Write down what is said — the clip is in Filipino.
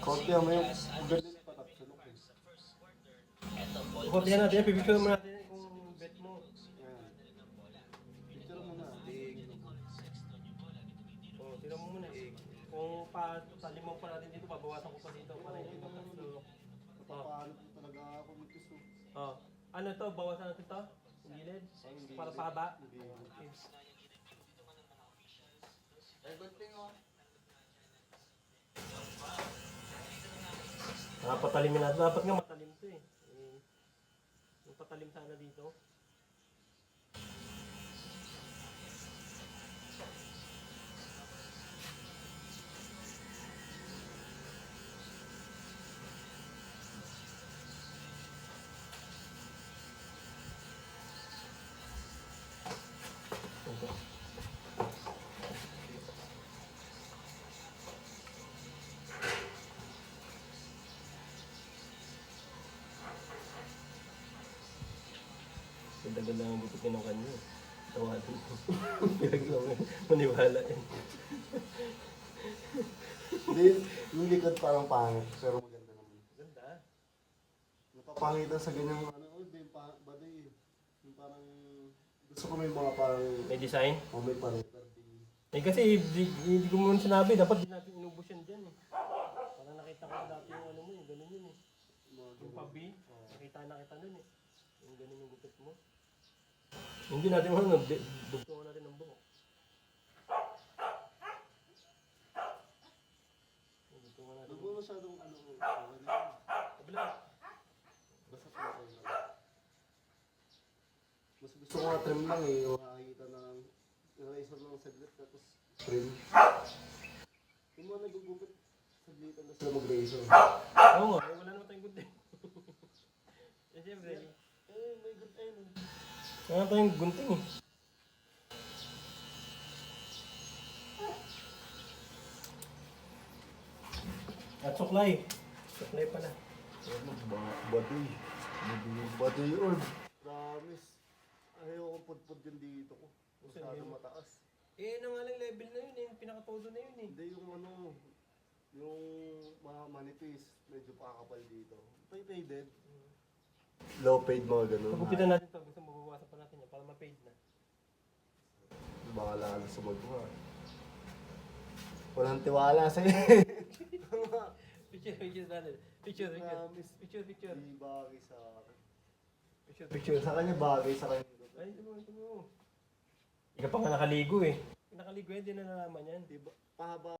Konti mo yung maganda yung patak sa loob. Kukuntihan natin yan, pipicture mo natin kung bet mo. Yan. Picture mo na. Tig. Tira mo muna. Kung palimaw pa natin dito, babawasan ko pa dito para hindi magkaslo. Paano po talaga ako nagkiso? Ano to, bawasan natin to? Yung gilid? Para pahaba? Okay. Patalimin natin. Dapat nga matalim to eh. Yung patalim sana dito. Ganda-ganda ang gupit niya ng kanya. Tawanan ko. Maniwala yan. Hindi, yung likod parang pangit, pero maganda naman. Ganda. Napapangitan sa ganyang ano, yung baday eh. Yung parang, gusto ko may mga parang, May design? may pareter. Kasi hindi ko muna sinabi, dapat di natin inubos yan dyan eh. Parang nakita ko dati yung ano mo eh, ganun yun eh. Yung pabi, nakita nun eh. Yung ganun yung gupit mo. Hindi natin ano, dugtungan natin ng buhok. Dugtungan natin. Huwag mo masyadong ano, Kabila. basta pa lang. Mas gusto ko nga trim lang eh, yung makakita ng eraser lang saglit tapos trim. Yung mga nagugupit, saglitan na sila mag-razor. Oo nga, wala naman tayong gunting. Eh siyempre, May good end. wala tayong gunting eh. At suklay. Suklay pala. Body. Body orb. Promise. Ayaw kong pudpud yung dito ko. Masyado mataas. Eh, ano nga lang level na yun eh, yung pinaka-todo na yun eh. Hindi yung ano, yung mga manipis, medyo pakakapal dito. Faded. Low fade mga ganun. Pagupitan natin to, gusto mabawasan pa natin yan para ma-fade na. Baka lalo sumagawa. Walang tiwala sa'yo. Picture natin. Picture. Hindi bagay sa akin. Picture. Sa kanya bagay sa kanya. Ay, ito mo. Ikaw pa nga nakaligo eh. Nakaligo yan, hindi na nalaman yan. Diba? Pahaba